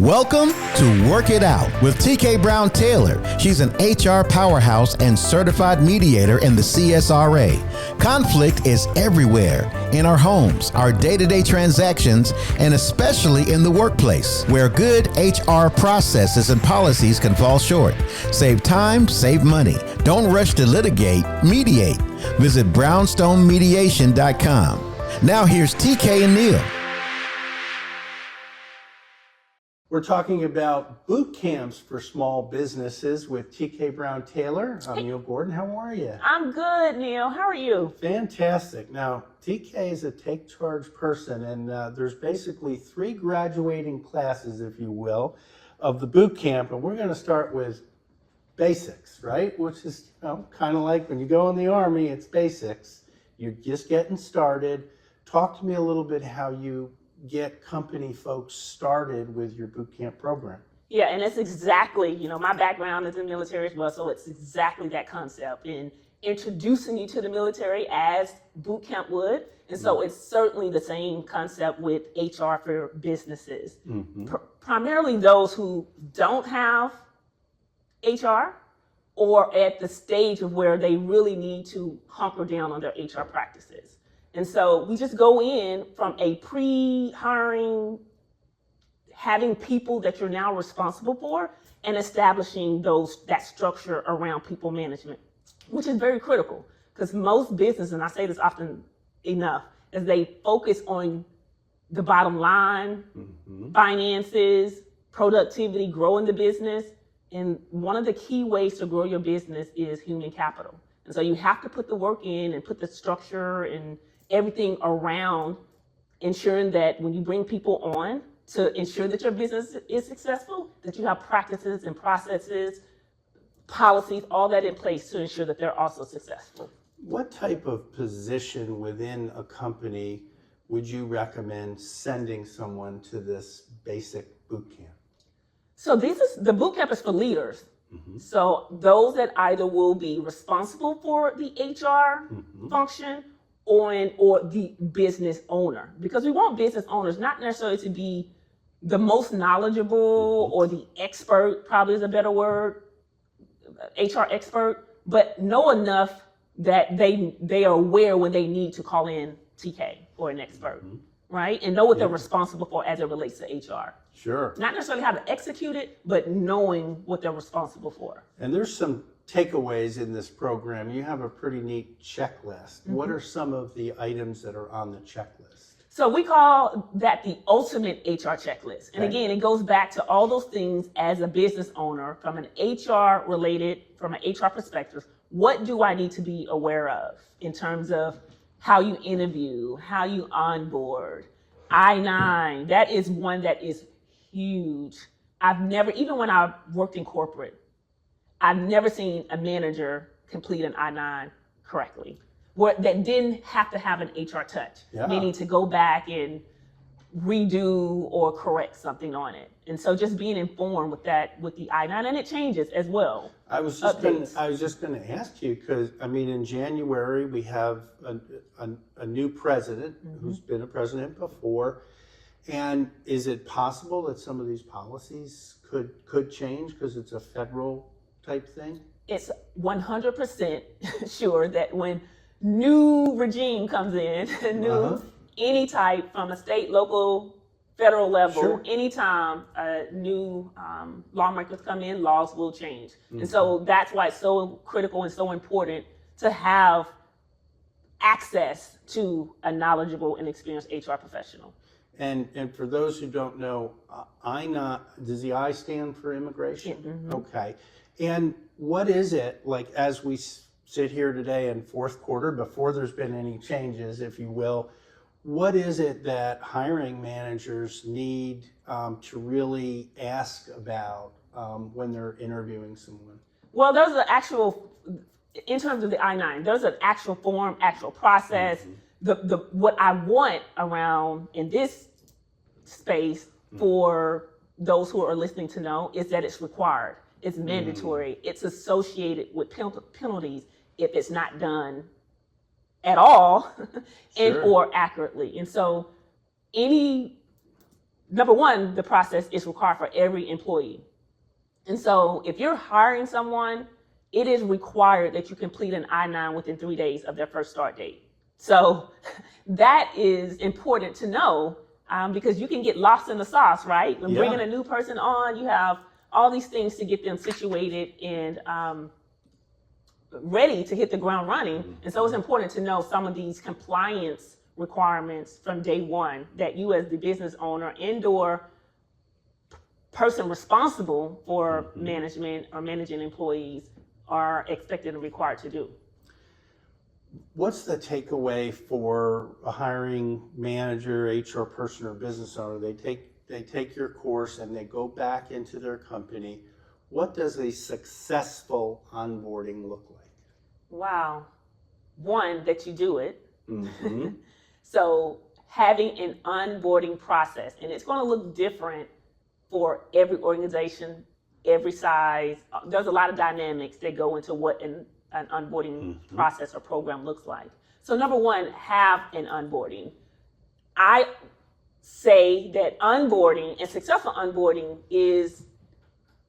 Welcome to Work It Out with TeKay Brown Taylor. She's an HR powerhouse and certified mediator in the CSRA. Conflict is everywhere, in our homes, our day-to-day transactions, and especially in the workplace, where good HR processes and policies can fall short. Save time, save money. Don't rush to litigate, mediate. Visit brownstonemediation.com. Now here's TeKay and Neil. We're talking about boot camps for small businesses with TeKay Brown Taylor. I'm Neil Gordon. How are you? I'm good, Neil. How are you? Fantastic. Now, TeKay is a take charge person, and there's basically 3 graduating classes, if you will, of the boot camp. And we're going to start with basics, right? Which is kind of like when you go in the Army, it's basics. You're just getting started. Talk to me a little bit how you get company folks started with your boot camp program. Yeah, and it's exactly, my background is in the military as well, so it's exactly that concept in introducing you to the military as boot camp would. And so it's certainly the same concept with HR for businesses. Primarily those who don't have HR or at the stage of where they really need to hunker down on their HR practices. And so we just go in from a pre-hiring, having people that you're now responsible for, and establishing that structure around people management, which is very critical because most businesses, and I say this often enough, is they focus on the bottom line, finances, productivity, growing the business. And one of the key ways to grow your business is human capital. And so you have to put the work in and put the structure and everything around ensuring that when you bring people on to ensure that your business is successful, that you have practices and processes, policies, all that in place to ensure that they're also successful. What type of position within a company would you recommend sending someone to this basic boot camp? So the boot camp is for leaders. So those that either will be responsible for the HR function or the business owner, because we want business owners not necessarily to be the most knowledgeable or the expert, probably is a better word, HR expert, but know enough that they are aware when they need to call in TeKay or an expert, right? And know what they're responsible for as it relates to HR. Sure. Not necessarily how to execute it, but knowing what they're responsible for. And there's some takeaways in this program. You have a pretty neat checklist. What are some of the items that are on the checklist? So we call that the ultimate HR checklist. And again, it goes back to all those things as a business owner from an HR perspective. What do I need to be aware of in terms of how you interview, how you onboard? I-9, that is one that is huge. Even when I worked in corporate, I've never seen a manager complete an I-9 correctly, that didn't have to have an HR touch, meaning to go back and redo or correct something on it. And so just being informed with the I-9, and it changes as well. I was just going to ask you, because in January we have a new president who's been a president before. And is it possible that some of these policies could change because it's a federal type thing? It's 100% sure that when new regime comes in, any type from a state, local, federal level, anytime new lawmakers come in, laws will change. And so that's why it's so critical and so important to have access to a knowledgeable and experienced HR professional. And for those who don't know, does the I stand for immigration? Okay. And what is it, like as we sit here today in fourth quarter, before there's been any changes, if you will, what is it that hiring managers need to really ask about when they're interviewing someone? Well, there's an actual, in terms of the I-9, there's an actual form, actual process. What I want around in this space for those who are listening to know is that it's required, it's mandatory, it's associated with penalties if it's not done at all and or accurately. And so any number one, the process is required for every employee. And so if you're hiring someone, it is required that you complete an I-9 within 3 days of their first start date. So that is important to know, because you can get lost in the sauce, right? When bringing a new person on, you have all these things to get them situated and ready to hit the ground running. And so it's important to know some of these compliance requirements from day one that you as the business owner and/or person responsible for management or managing employees are expected and required to do. What's the takeaway for a hiring manager, HR person, or business owner? They take your course and they go back into their company. What does a successful onboarding look like? Wow. One, that you do it. So having an onboarding process, and it's going to look different for every organization, every size. There's a lot of dynamics that go into what an onboarding process or program looks like. So number one, have an onboarding. I say that onboarding and successful onboarding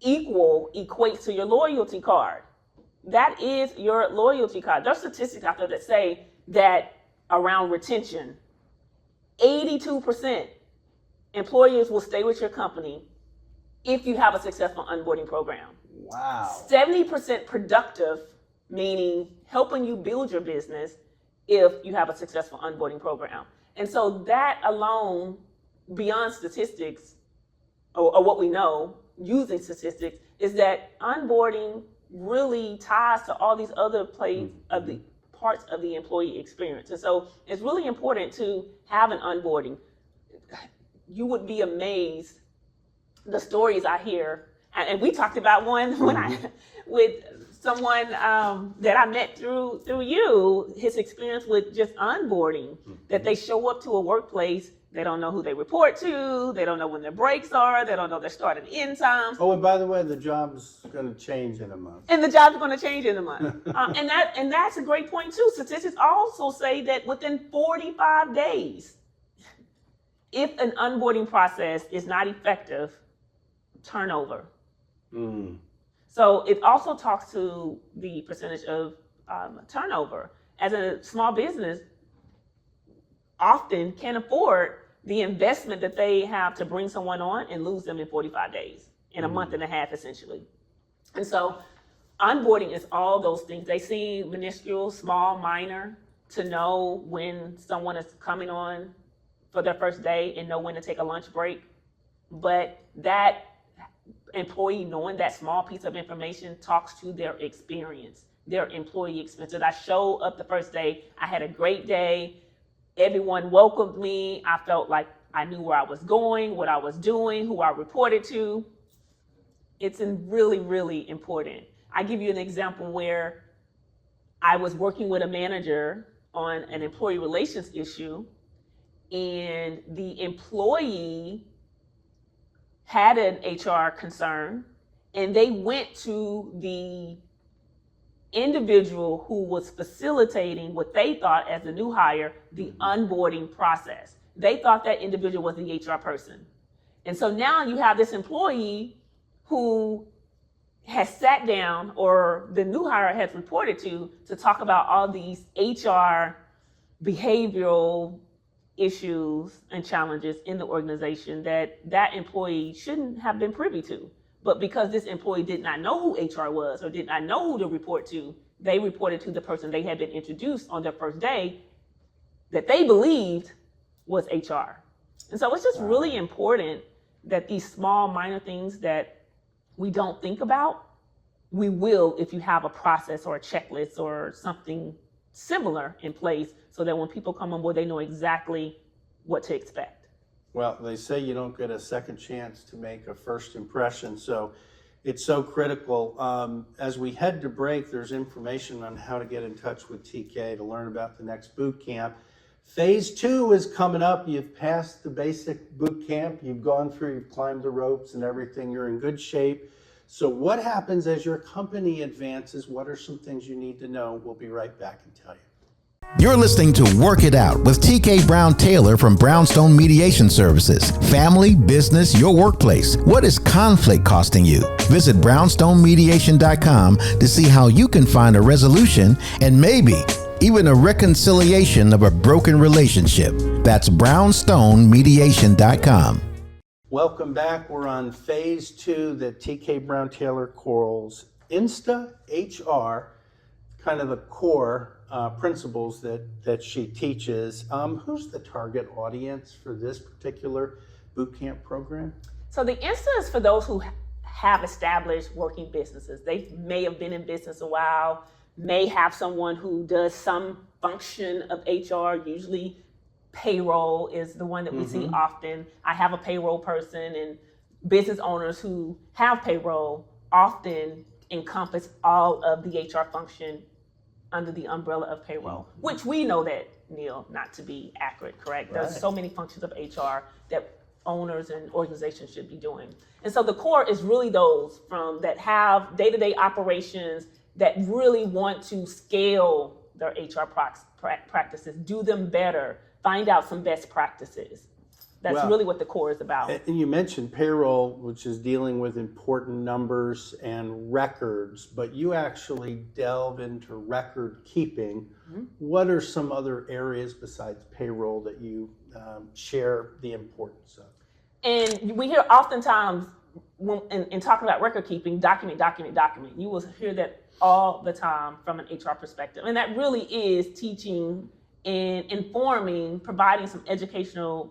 equates to your loyalty card. That is your loyalty card. There's statistics out there that say that around retention, 82% employers will stay with your company if you have a successful onboarding program. Wow. 70% productive, meaning helping you build your business if you have a successful onboarding program. And so that alone, beyond statistics, or what we know using statistics, is that onboarding really ties to all these other parts of the employee experience. And so it's really important to have an onboarding. You would be amazed the stories I hear, and we talked about one with someone that I met through you, his experience with just onboarding, that they show up to a workplace, they don't know who they report to, they don't know when their breaks are, they don't know their start and end times. Oh, and by the way, the job's going to change in a month. And the job's going to change in a month. And that's a great point too. Statistics also say that within 45 days, if an onboarding process is not effective, turnover. So it also talks to the percentage of turnover. As a small business, often can't afford the investment that they have to bring someone on and lose them in 45 days, in a month and a half, essentially. And so onboarding is all those things. They seem minuscule, small, minor, to know when someone is coming on for their first day and know when to take a lunch break. But that employee knowing that small piece of information talks to their experience, their employee experience. I showed up the first day, I had a great day, everyone welcomed me, I felt like I knew where I was going, what I was doing, who I reported to. It's really, really important. I give you an example where I was working with a manager on an employee relations issue, and the employee had an HR concern, and they went to the individual who was facilitating what they thought, as a new hire, the onboarding process. They thought that individual was the HR person. And so now you have this employee who has sat down, or the new hire has reported to talk about all these HR behavioral issues and challenges in the organization that employee shouldn't have been privy to. But because this employee did not know who HR was or did not know who to report to, they reported to the person they had been introduced on their first day that they believed was HR. And so it's just really important that these small, minor things that we don't think about, we will if you have a process or a checklist or something similar in place, so that when people come on board, they know exactly what to expect. Well, they say you don't get a second chance to make a first impression, so it's so critical. As we head to break, there's information on how to get in touch with TeKay to learn about the next boot camp. Phase 2 is coming up. You've passed the basic boot camp. You've gone through, you've climbed the ropes and everything. You're in good shape. So what happens as your company advances? What are some things you need to know? We'll be right back and tell you. You're listening to Work It Out with TeKay Brown Taylor from Brownstone Mediation Services. Family, business, your workplace. What is conflict costing you? Visit brownstonemediation.com to see how you can find a resolution and maybe even a reconciliation of a broken relationship. That's brownstonemediation.com. Welcome back. We're on phase 2 that TeKay Brown Taylor calls Insta HR, kind of the core principles that she teaches. Who's the target audience for this particular bootcamp program? So the Insta is for those who have established working businesses. They may have been in business a while, may have someone who does some function of HR, usually payroll is the one that we see often. I have a payroll person, and business owners who have payroll often encompass all of the HR function under the umbrella of payroll, which we know that, Neil, not to be accurate, correct? Right. There's so many functions of HR that owners and organizations should be doing. And so the core is really those that have day-to-day operations that really want to scale their HR practices, do them better, find out some best practices. That's really what the core is about. And you mentioned payroll, which is dealing with important numbers and records, but you actually delve into record keeping. What are some other areas besides payroll that you share the importance of? And we hear oftentimes, in talking about record keeping, document. You will hear that all the time from an HR perspective. And that really is teaching and informing, providing some education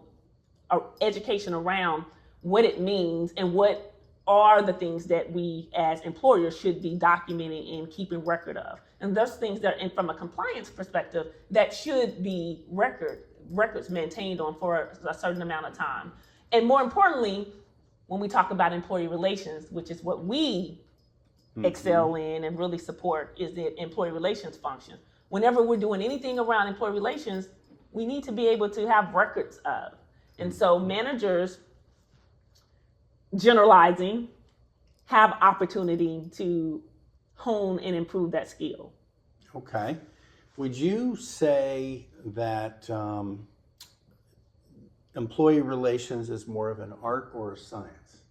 around what it means and what are the things that we as employers should be documenting and keeping record of. And those things that, and from a compliance perspective, that should be records maintained on for a certain amount of time. And more importantly, when we talk about employee relations, which is what we excel in and really support, is the employee relations function. Whenever we're doing anything around employee relations, we need to be able to have records of. And so managers, generalizing, have opportunity to hone and improve that skill. Okay. Would you say that employee relations is more of an art or a science?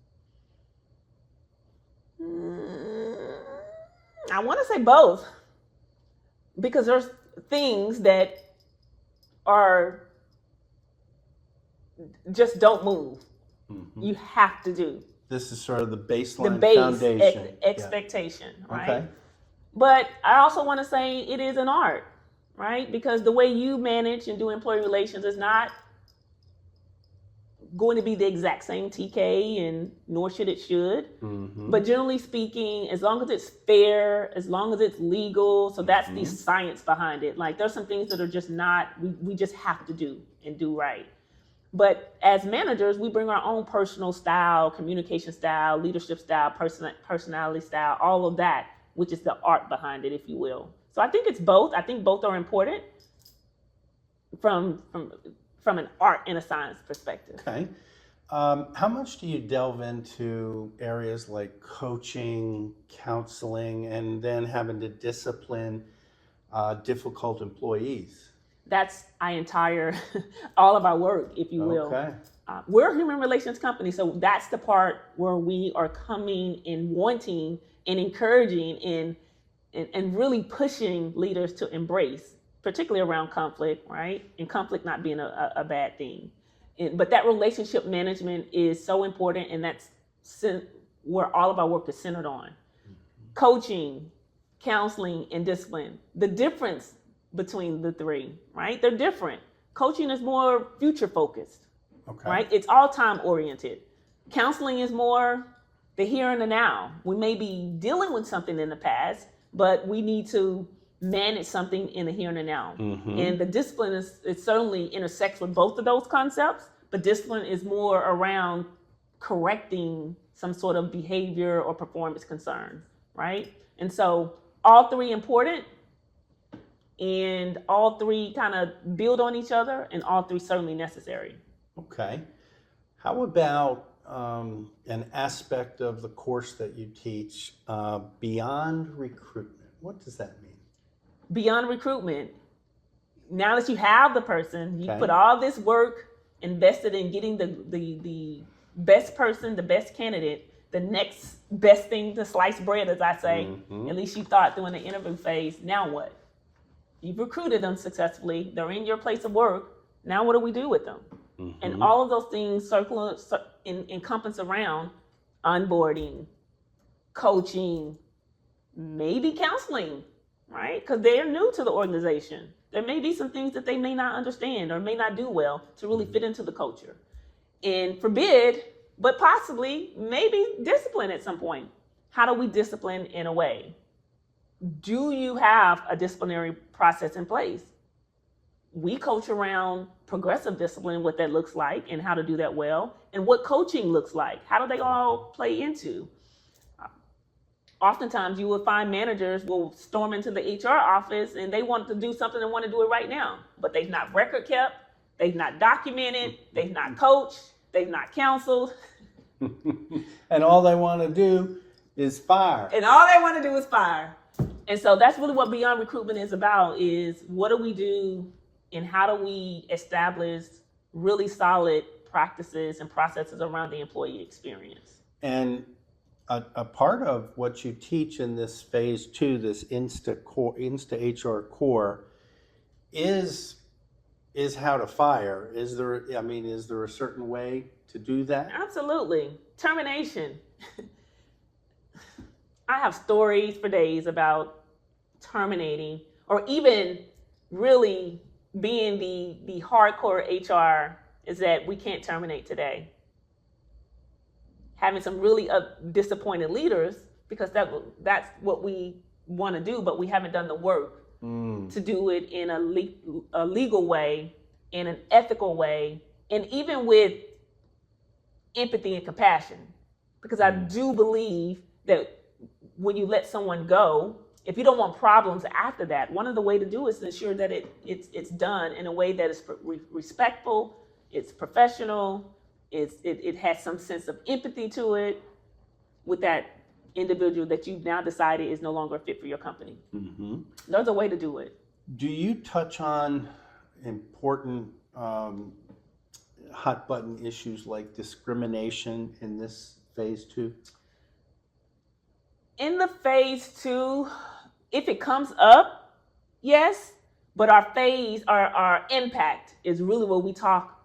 I want to say both, because there's things that are just don't move. You have to do. This is sort of the baseline, the base foundation. expectation, right? Okay. But I also want to say it is an art, right? Because the way you manage and do employee relations is not going to be the exact same TeKay, and nor should it But generally speaking, as long as it's fair, as long as it's legal, so that's the science behind it. Like, there's some things that are just not, we just have to do and do right. But as managers, we bring our own personal style, communication style, leadership style, personality style, all of that, which is the art behind it, if you will. So I think it's both. I think both are important from an art and a science perspective. Okay. How much do you delve into areas like coaching, counseling, and then having to discipline difficult employees? That's all of our work, if you will. Okay. We're a human relations company, so that's the part where we are coming and wanting and encouraging and really pushing leaders to embrace, particularly around conflict, right? And conflict not being a bad thing. But that relationship management is so important, and that's where all of our work is centered on. Coaching, counseling, and discipline. The difference between the three, right? They're different. Coaching is more future focused, right? It's all time oriented. Counseling is more the here and the now. We may be dealing with something in the past, but we need to manage something in the here and the now. And the discipline it certainly intersects with both of those concepts, but discipline is more around correcting some sort of behavior or performance concern, right? And so all three important, and all three kind of build on each other, and all three certainly necessary. Okay. How about an aspect of the course that you teach beyond recruitment? What does that mean? Beyond recruitment, now that you have the person, you Okay. put all this work invested in getting the best person, the best candidate, the next best thing to slice bread, as I say. At least you thought during the interview phase. Now what? You've recruited them successfully. They're in your place of work. Now what do we do with them? And all of those things encompass around onboarding, coaching, maybe counseling, right? Because they're new to the organization. There may be some things that they may not understand or may not do well to really fit into the culture. And forbid, but possibly, maybe discipline at some point. How do we discipline in a way? Do you have a disciplinary process in place? We coach around progressive discipline, what that looks like and how to do that well, and what coaching looks like. How do they all play into? Oftentimes you will find managers will storm into the HR office and they want to do something and want to do it right now, but they've not record kept, they've not documented, they've not coached, they've not counseled. And all they want to do is fire. And all they want to do is fire. And so that's really what Beyond Recruitment is about, is what do we do and how do we establish really solid practices and processes around the employee experience. And a part of what you teach in this phase 2, this Insta HR core, is how to fire. Is there a certain way to do that? Absolutely. Termination. I have stories for days about terminating, or even really being the hardcore HR is that we can't terminate today. Having some really disappointed leaders because that's what we want to do, but we haven't done the work to do it in a legal way, in an ethical way, and even with empathy and compassion. Because I do believe that when you let someone go, if you don't want problems after that, one of the ways to do it is to ensure that it's done in a way that is respectful, it's professional, it has some sense of empathy to it with that individual that you've now decided is no longer fit for your company. There's a way to do it. Do you touch on important hot button issues like discrimination in this phase 2? In the phase 2, if it comes up, yes, but our impact is really what we talk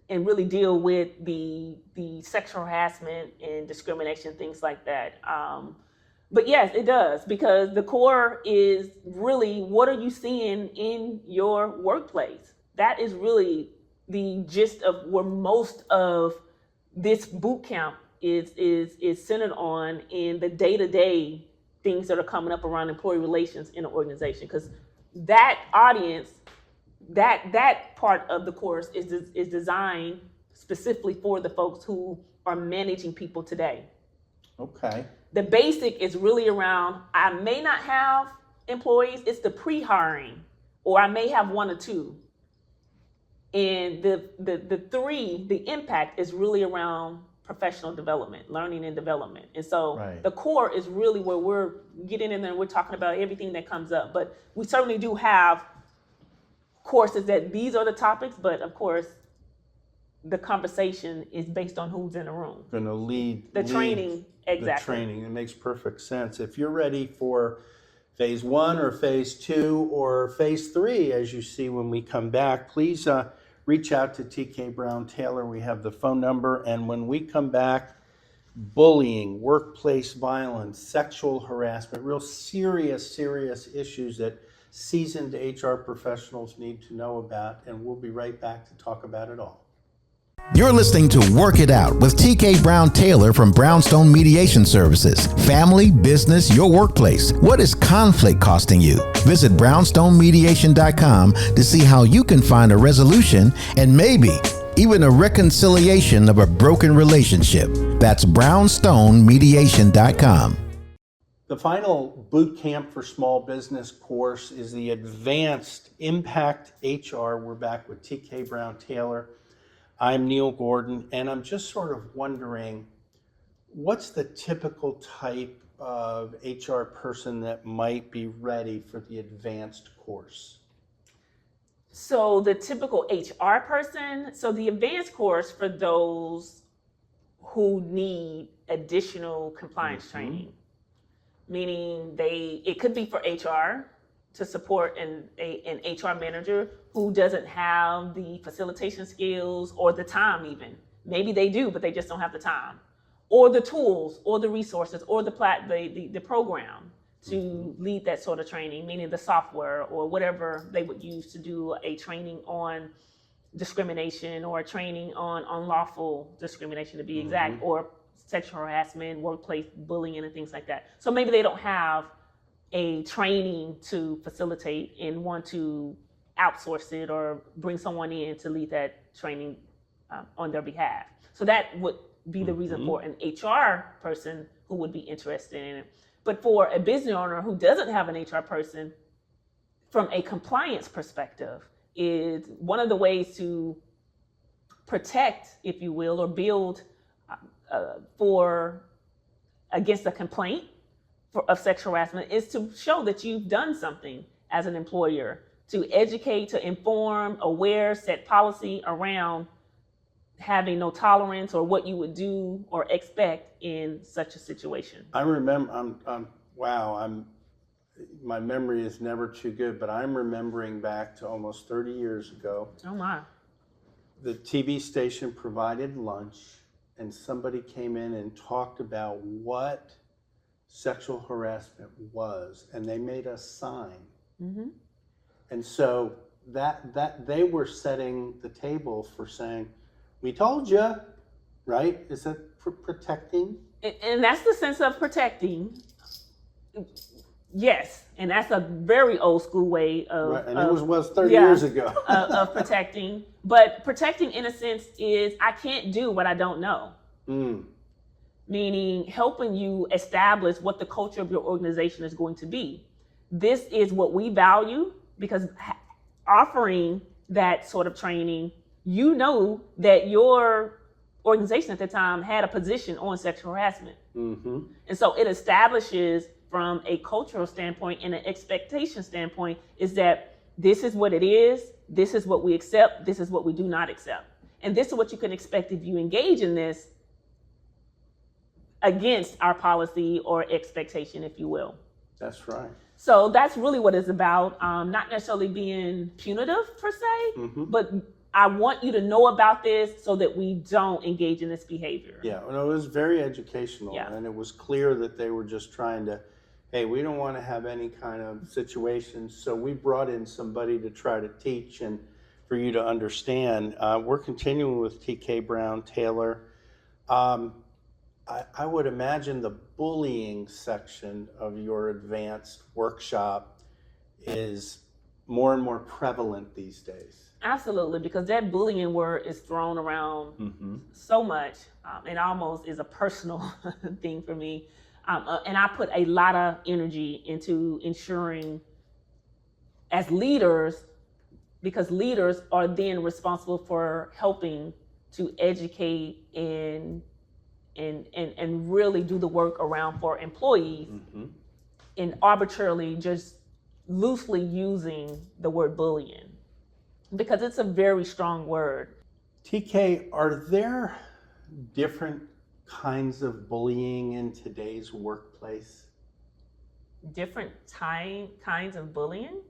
and really deal with the sexual harassment and discrimination, things like that. But yes, it does, because the core is really, what are you seeing in your workplace? That is really the gist of where most of this boot camp is centered on, in the day-to-day things that are coming up around employee relations in an organization. Because that audience, that part of the course is designed specifically for the folks who are managing people today. Okay. The basic is really around, I may not have employees, it's the pre-hiring, or I may have 1 or 2. And the 3, the impact is really around professional development, learning and development. And so the core is really where we're getting in there and we're talking about everything that comes up. But we certainly do have courses that these are the topics, but of course, the conversation is based on who's in the room. Going to lead the training, exactly. The training, it makes perfect sense. If you're ready for phase 1 or phase 2 or phase 3, as you see when we come back, please reach out to TeKay Brown Taylor. We have the phone number. And when we come back, bullying, workplace violence, sexual harassment, real serious issues that seasoned HR professionals need to know about. And we'll be right back to talk about it all. You're listening to Work It Out with TeKay Brown Taylor from Brownstone Mediation Services. Family, business, your workplace. What is conflict costing you? Visit brownstonemediation.com to see how you can find a resolution and maybe even a reconciliation of a broken relationship. That's brownstonemediation.com. The final boot camp for small business course is the Advanced Impact HR. We're back with TeKay Brown Taylor. I'm Neil Gordon, and I'm just sort of wondering, what's the typical type of HR person that might be ready for the advanced course? So the typical HR person, so the advanced course for those who need additional compliance training, meaning it could be for HR to support an HR manager who doesn't have the facilitation skills or the time even. Maybe they do, but they just don't have the time, or the tools, or the resources, or the program to lead that sort of training, meaning the software or whatever they would use to do a training on discrimination or a training on unlawful discrimination, to be exact, or sexual harassment, workplace bullying, and things like that. So maybe they don't have a training to facilitate and want to outsource it or bring someone in to lead that training on their behalf. So that would be the reason for an HR person who would be interested in it. But for a business owner who doesn't have an HR person, from a compliance perspective, is one of the ways to protect, if you will, or build against a complaint of sexual harassment is to show that you've done something as an employer to educate, to inform, aware, set policy around having no tolerance or what you would do or expect in such a situation. I remember, my memory is never too good, but I'm remembering back to almost 30 years ago. Oh my. The TV station provided lunch and somebody came in and talked about what sexual harassment was, and they made us sign. And so that they were setting the table for saying, we told you, right? Is that for protecting? And that's the sense of protecting. Yes, and that's a very old school way of. Right, and it was 30 years ago. of protecting. But protecting, in a sense, is I can't do what I don't know. Meaning helping you establish what the culture of your organization is going to be. This is what we value, because offering that sort of training, you know that your organization at the time had a position on sexual harassment. And so it establishes from a cultural standpoint and an expectation standpoint is that this is what it is, this is what we accept, this is what we do not accept. And this is what you can expect if you engage in this against our policy or expectation, if you will. That's right. So that's really what it's about. Not necessarily being punitive per se, but I want you to know about this so that we don't engage in this behavior. Yeah, well, it was very educational, and it was clear that they were just trying to, hey, we don't want to have any kind of situations, so we brought in somebody to try to teach and for you to understand. We're continuing with TeKay Brown Taylor. I would imagine the bullying section of your advanced workshop is more and more prevalent these days. Absolutely, because that bullying word is thrown around so much, and almost is a personal thing for me. And I put a lot of energy into ensuring as leaders, because leaders are then responsible for helping to educate and really do the work around for employees, and arbitrarily just loosely using the word bullying, because it's a very strong word. TeKay, are there different kinds of bullying in today's workplace? Different kinds of bullying?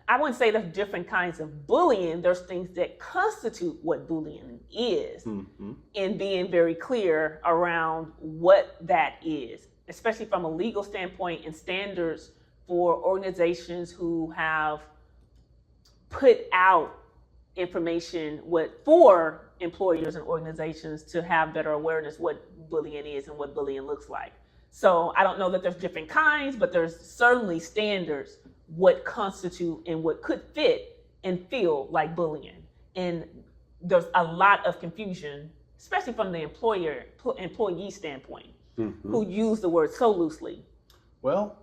I wouldn't say there's different kinds of bullying. There's things that constitute what bullying is, and being very clear around what that is, especially from a legal standpoint and standards for organizations who have put out information for employers and organizations to have better awareness what bullying is and what bullying looks like. So I don't know that there's different kinds, but there's certainly standards what constitute and what could fit and feel like bullying. And there's a lot of confusion, especially from the employee standpoint, who use the word so loosely. Well,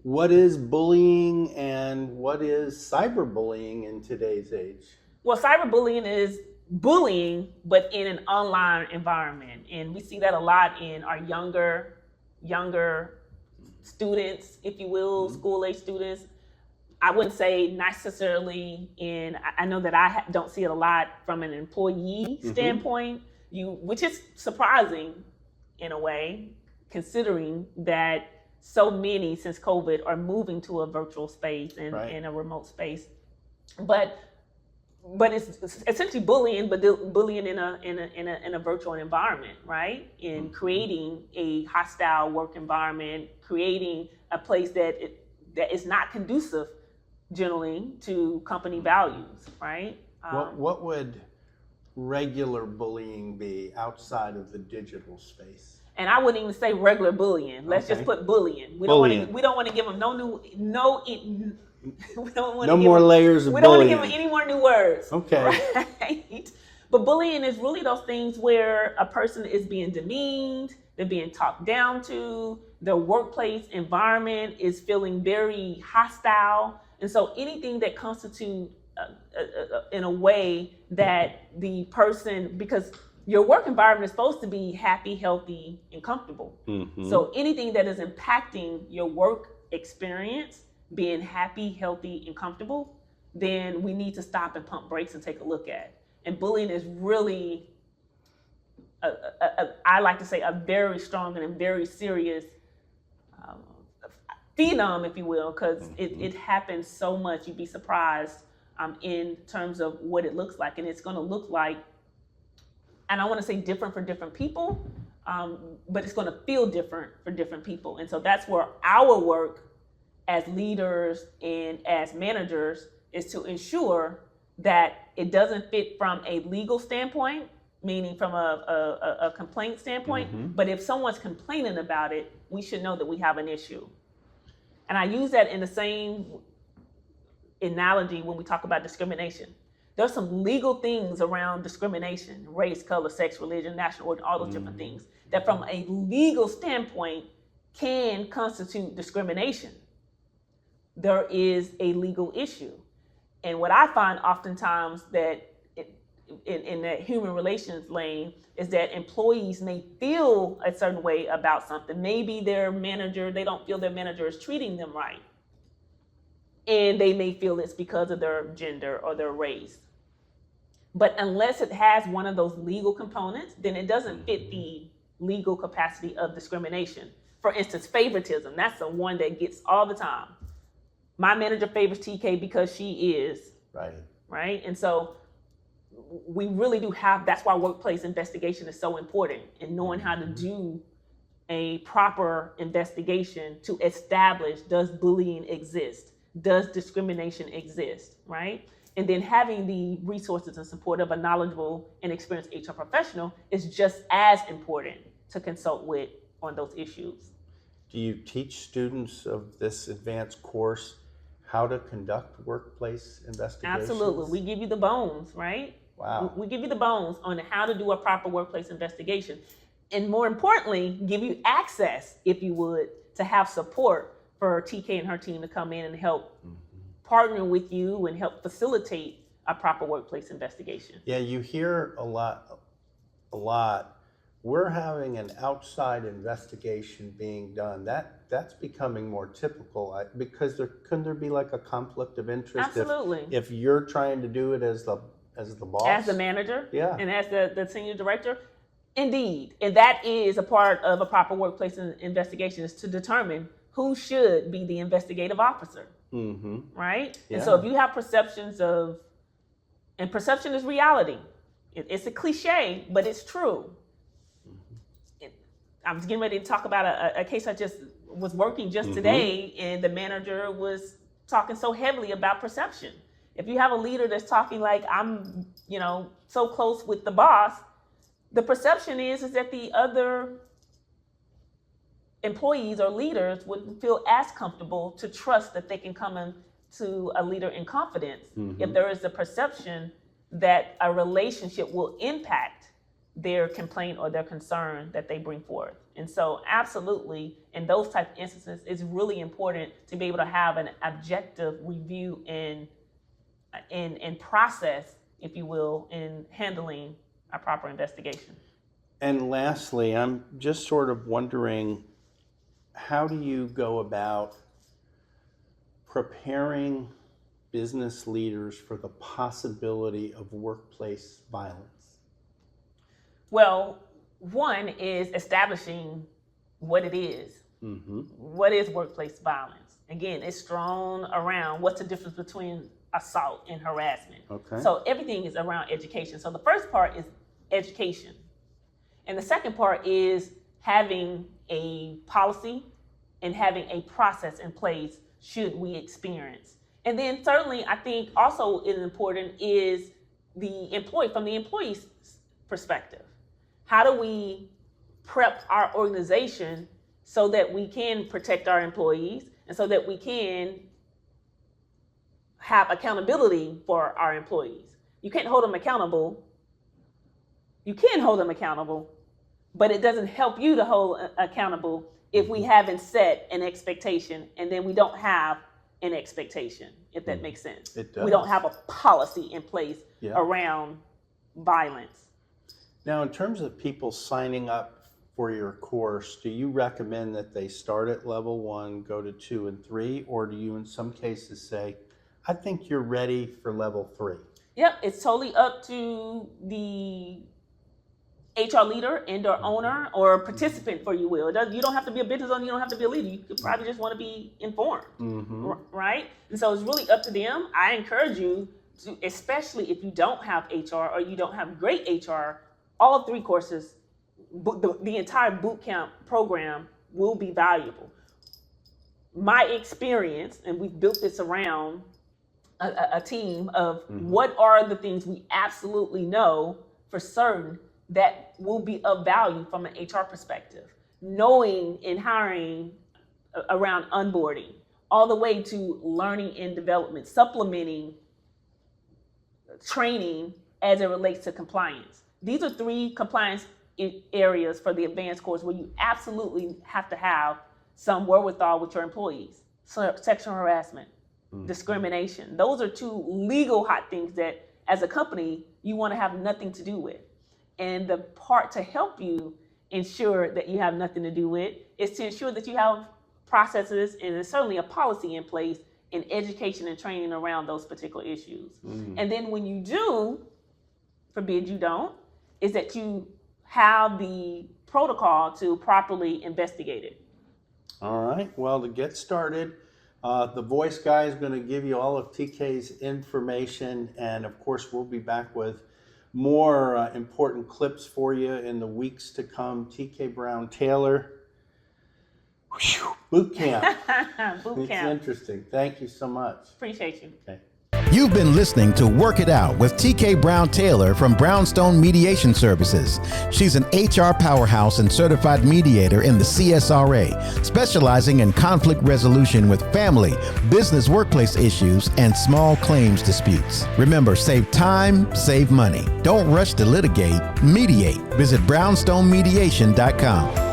what is bullying and what is cyberbullying in today's age? Well, cyberbullying is bullying, but in an online environment. And we see that a lot in our younger students, if you will, school-age students. I wouldn't say necessarily I know that I don't see it a lot from an employee standpoint, which is surprising in a way, considering that so many since COVID are moving to a virtual space and in a remote space. But it's essentially bullying, but bullying in a virtual environment, right? In creating a hostile work environment, creating a place that is not conducive generally to company values, right? What would regular bullying be outside of the digital space? And I wouldn't even say regular bullying. Let's just put bullying. We don't want to give them no more layers of bullying. We don't want to give them any more new words. Okay. Right? But bullying is really those things where a person is being demeaned, they're being talked down to, their workplace environment is feeling very hostile. And so anything that constitutes in a way that the person, because your work environment is supposed to be happy, healthy, and comfortable. So anything that is impacting your work experience, being happy, healthy, and comfortable, then we need to stop and pump brakes and take a look at. And bullying is really, I like to say, a very strong and a very serious phenom, if you will, because it happens so much. You'd be surprised in terms of what it looks like. And it's going to look like, and I want to say different for different people, but it's going to feel different for different people. And so that's where our work as leaders and as managers is to ensure that it doesn't fit from a legal standpoint, meaning from a complaint standpoint, but if someone's complaining about it, we should know that we have an issue. And I use that in the same analogy when we talk about discrimination. There's some legal things around discrimination, race, color, sex, religion, national origin, all those different things that from a legal standpoint can constitute discrimination. There is a legal issue. And what I find oftentimes that in that human relations lane is that employees may feel a certain way about something. Maybe their manager, they don't feel their manager is treating them right. And they may feel it's because of their gender or their race. But unless it has one of those legal components, then it doesn't fit the legal capacity of discrimination. For instance, favoritism, that's the one that gets all the time. My manager favors TeKay because she is. Right? And so we really do have, that's why workplace investigation is so important, and knowing how to do a proper investigation to establish, does bullying exist? Does discrimination exist, right? And then having the resources and support of a knowledgeable and experienced HR professional is just as important to consult with on those issues. Do you teach students of this advanced course how to conduct workplace investigations? Absolutely. We give you the bones, right? Wow. We give you the bones on how to do a proper workplace investigation. And more importantly, give you access, if you would, to have support for TeKay and her team to come in and help partner with you and help facilitate a proper workplace investigation. Yeah, you hear a lot. We're having an outside investigation being done. That's becoming more typical because couldn't there be like a conflict of interest? Absolutely. If you're trying to do it as the boss? As the manager, yeah, and as the senior director, indeed. And that is a part of a proper workplace investigation, is to determine who should be the investigative officer, right? Yeah. And so if you have perceptions of, and perception is reality. It's a cliche, but it's true. I was getting ready to talk about a case I just was working just today, and the manager was talking so heavily about perception. If you have a leader that's talking like, I'm, so close with the boss, the perception is that the other employees or leaders wouldn't feel as comfortable to trust that they can come in to a leader in confidence if there is a perception that a relationship will impact their complaint or their concern that they bring forth. And so absolutely, in those type of instances, it's really important to be able to have an objective review and process, if you will, in handling a proper investigation. And lastly, I'm just sort of wondering, how do you go about preparing business leaders for the possibility of workplace violence? Well, one is establishing what it is. Mm-hmm. What is workplace violence? Again, it's thrown around. What's the difference between assault and harassment? Okay. So everything is around education. So the first part is education. And the second part is having a policy and having a process in place should we experience. And then certainly I think also is important is from the employee's perspective. How do we prep our organization so that we can protect our employees and so that we can have accountability for our employees? You can't hold them accountable. You can hold them accountable, but it doesn't help you to hold accountable if we haven't set an expectation and then we don't have an expectation, if that makes sense. It does. We don't have a policy in place Yeah. around violence. Now, in terms of people signing up for your course, do you recommend that they start at level 1, go to 2 and 3, or do you in some cases say, I think you're ready for level 3? Yep, it's totally up to the HR leader and or owner or participant, for you will. You don't have to be a business owner, you don't have to be a leader. You could probably just want to be informed, right? And so it's really up to them. I encourage you to, especially if you don't have HR or you don't have great HR, all 3 courses, the entire boot camp program will be valuable. My experience, and we've built this around a team of what are the things we absolutely know for certain that will be of value from an HR perspective. Knowing and hiring around onboarding, all the way to learning and development, supplementing training as it relates to compliance. These are 3 compliance areas for the advanced course where you absolutely have to have some wherewithal with your employees. So sexual harassment, discrimination. Those are 2 legal hot things that as a company, you want to have nothing to do with. And the part to help you ensure that you have nothing to do with is to ensure that you have processes and there's certainly a policy in place in education and training around those particular issues. And then when you do, forbid you don't, is that you have the protocol to properly investigate it. All right, well, to get started, the voice guy is going to give you all of TeKay's information, and of course we'll be back with more important clips for you in the weeks to come. TeKay Brown Taylor, Bootcamp. Bootcamp. It's interesting. Thank you so much. Appreciate you. Okay. You've been listening to Work It Out with TeKay Brown Taylor from Brownstone Mediation Services. She's an HR powerhouse and certified mediator in the CSRA, specializing in conflict resolution with family, business, workplace issues, and small claims disputes. Remember, save time, save money. Don't rush to litigate, mediate. Visit brownstonemediation.com.